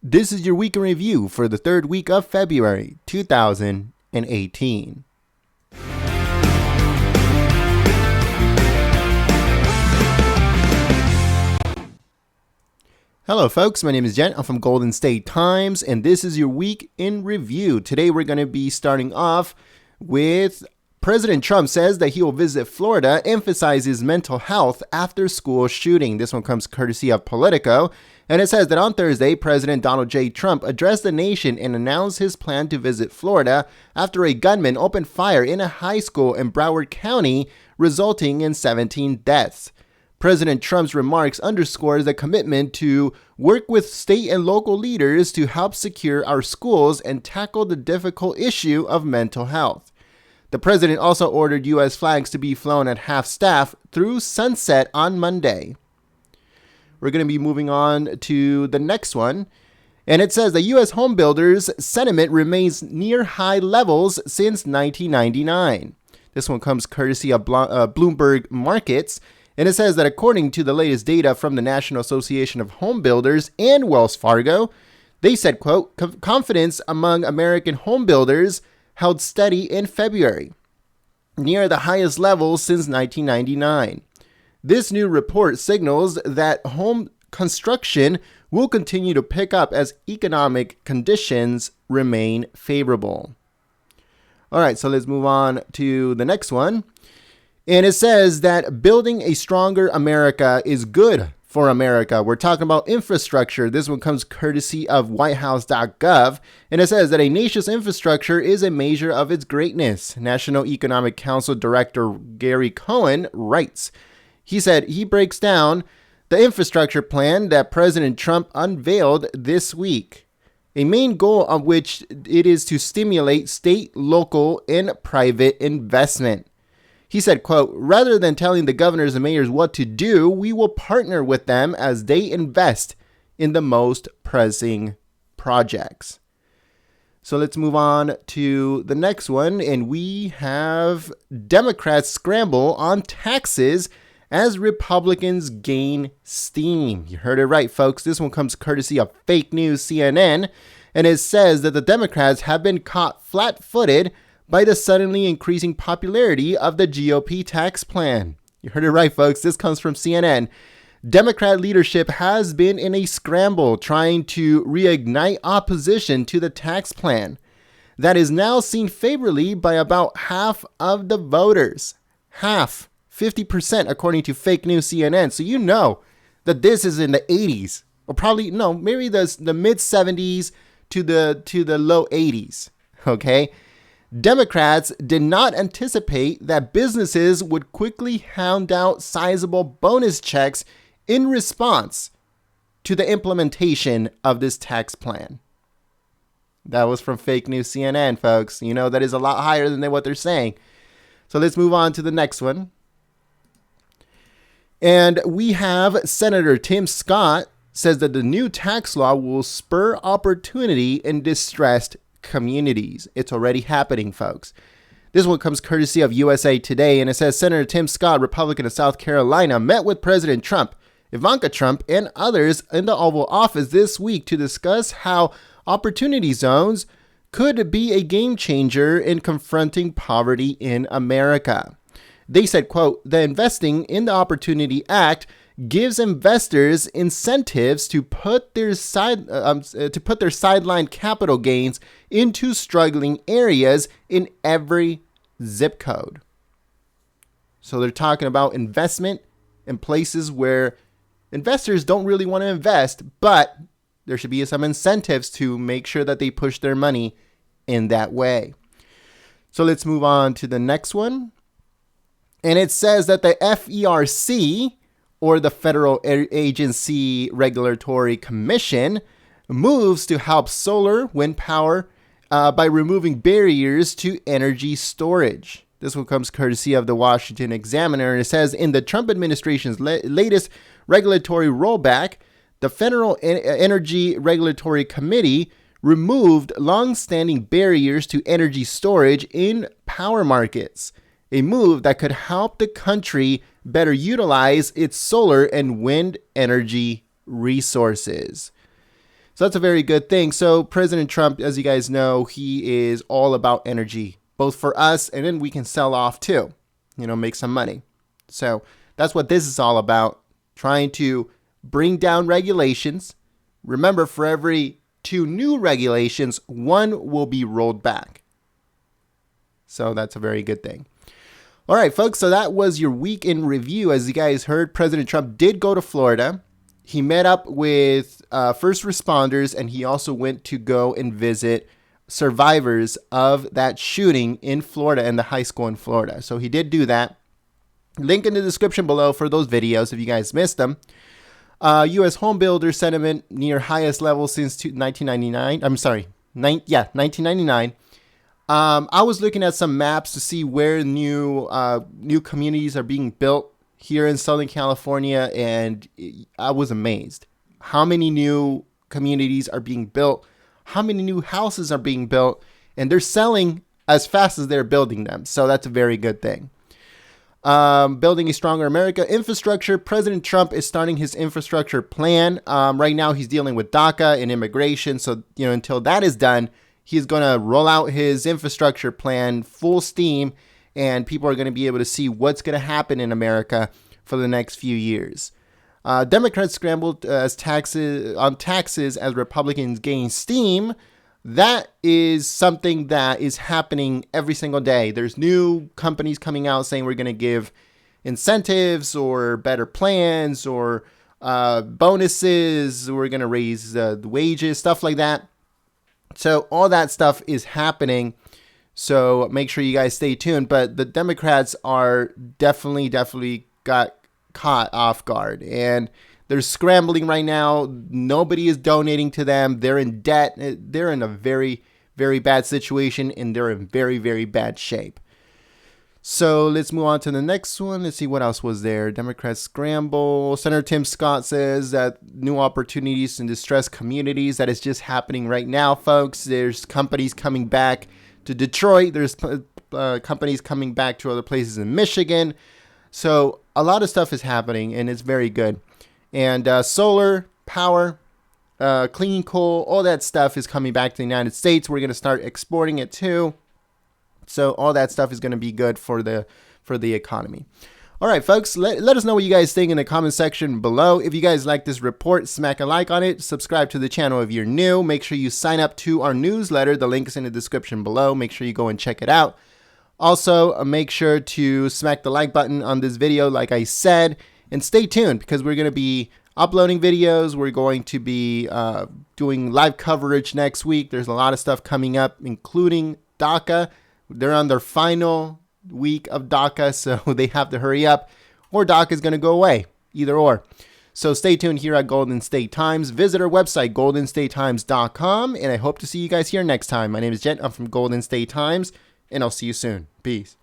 This is your week in review for the third week of February 2018. Hello folks, my name is Jen. I'm from Golden State Times, and this is your week in review. Today we're going to be starting off with President Trump says that he will visit Florida, emphasizes mental health after school shooting. This one comes courtesy of Politico, and it says that on Thursday, President Donald J. Trump addressed the nation and announced his plan to visit Florida after a gunman opened fire in a high school in Broward County, resulting in 17 deaths. President Trump's remarks underscores the commitment to work with state and local leaders to help secure our schools and tackle the difficult issue of mental health. The president also ordered U.S. flags to be flown at half-staff through sunset on Monday. We're going to be moving on to the next one. And it says the U.S. homebuilders sentiment remains near high levels since 1999. This one comes courtesy of Bloomberg Markets. And it says that according to the latest data from the National Association of Home Builders and Wells Fargo, they said, quote, confidence among American home builders held steady in February, near the highest levels since 1999. This new report signals that home construction will continue to pick up as economic conditions remain favorable. All right, so let's move on to the next one. And it says that building a stronger America is good for America. We're talking about infrastructure. This one comes courtesy of whitehouse.gov. And it says that a nation's infrastructure is a measure of its greatness. National Economic Council Director Gary Cohen writes. He said he breaks down the infrastructure plan that President Trump unveiled this week. A main goal of which it is to stimulate state, local, and private investment. He said, quote, rather than telling the governors and mayors what to do, we will partner with them as they invest in the most pressing projects. So let's move on to the next one. And we have Democrats scramble on taxes as Republicans gain steam. You heard it right, folks. This one comes courtesy of fake news CNN. And it says that the Democrats have been caught flat-footed by the suddenly increasing popularity of the GOP tax plan. You heard it right, folks. This comes from CNN. Democrat leadership has been in a scramble trying to reignite opposition to the tax plan that is now seen favorably by about half of the voters. Half, 50%, according to fake news CNN. So you know that this is in the 80s, or probably, no, maybe the mid 70s to the low 80s, okay? Democrats did not anticipate that businesses would quickly hand out sizable bonus checks in response to the implementation of this tax plan. That was from fake news CNN, folks. You know, that is a lot higher than what they're saying. So let's move on to the next one. And we have Senator Tim Scott says that the new tax law will spur opportunity in distressed communities. It's already happening, folks. This one comes courtesy of USA Today, and it says Senator Tim Scott, Republican of South Carolina, met with President Trump, Ivanka Trump, and others in the Oval Office this week to discuss how opportunity zones could be a game changer in confronting poverty in America. They said, quote, the Investing in the Opportunity Act gives investors incentives to put their sideline capital gains into struggling areas in every zip code. So they're talking about investment in places where investors don't really want to invest, but there should be some incentives to make sure that they push their money in that way. So let's move on to the next one. And it says that the FERC, or the Federal Agency Regulatory Commission, moves to help solar wind power by removing barriers to energy storage. This one comes courtesy of the Washington Examiner, and it says in the Trump administration's latest regulatory rollback, the Federal Energy Regulatory Committee removed long-standing barriers to energy storage in power markets, a move that could help the country better utilize its solar and wind energy resources. So that's a very good thing. So President Trump, as you guys know, he is all about energy, both for us and then we can sell off too, make some money. So that's what this is all about, trying to bring down regulations. Remember, for every 2 new regulations, 1 will be rolled back. So that's a very good thing. All right, folks, so that was your week in review. As you guys heard, President Trump did go to Florida. He met up with first responders, and he also went to go and visit survivors of that shooting in Florida and the high school in Florida. So he did do that. Link in the description below for those videos if you guys missed them. U.S. homebuilder sentiment near highest level since 1999. I'm sorry, 1999. I was looking at some maps to see where new communities are being built here in Southern California, and I was amazed how many new communities are being built, how many new houses are being built, and they're selling as fast as they're building them. So that's a very good thing. Building a stronger America infrastructure. President Trump is starting his infrastructure plan. Right now he's dealing with DACA and immigration. So, until that is done, he's going to roll out his infrastructure plan full steam, and people are going to be able to see what's going to happen in America for the next few years. Democrats scrambled on taxes as Republicans gain steam. That is something that is happening every single day. There's new companies coming out saying we're going to give incentives or better plans or bonuses. We're going to raise the wages, stuff like that. So all that stuff is happening. So make sure you guys stay tuned. But the Democrats are definitely got caught off guard, and they're scrambling right now. Nobody is donating to them. They're in debt. They're in a very, very bad situation, and they're in very, very bad shape. So let's move on to the next one. Let's see what else was there. Democrats scramble. Senator Tim Scott says that new opportunities in distressed communities. That is just happening right now, folks. There's companies coming back to Detroit. There's companies coming back to other places in Michigan. So a lot of stuff is happening, and it's very good. And solar power, clean coal, all that stuff is coming back to the United States. We're going to start exporting it too. So all that stuff is going to be good for the economy. All right, folks, let us know what you guys think in the comment section below. If you guys like this report, smack a like on it. Subscribe to the channel if you're new. Make sure you sign up to our newsletter. The link is in the description below. Make sure you go and check it out. Also, make sure to smack the like button on this video, like I said, and stay tuned because we're going to be uploading videos. We're going to be doing live coverage next week. There's a lot of stuff coming up, including DACA. They're on their final week of DACA, so they have to hurry up, or DACA is going to go away, either or. So stay tuned here at Golden State Times. Visit our website, goldenstatetimes.com, and I hope to see you guys here next time. My name is Jen. I'm from Golden State Times, and I'll see you soon. Peace.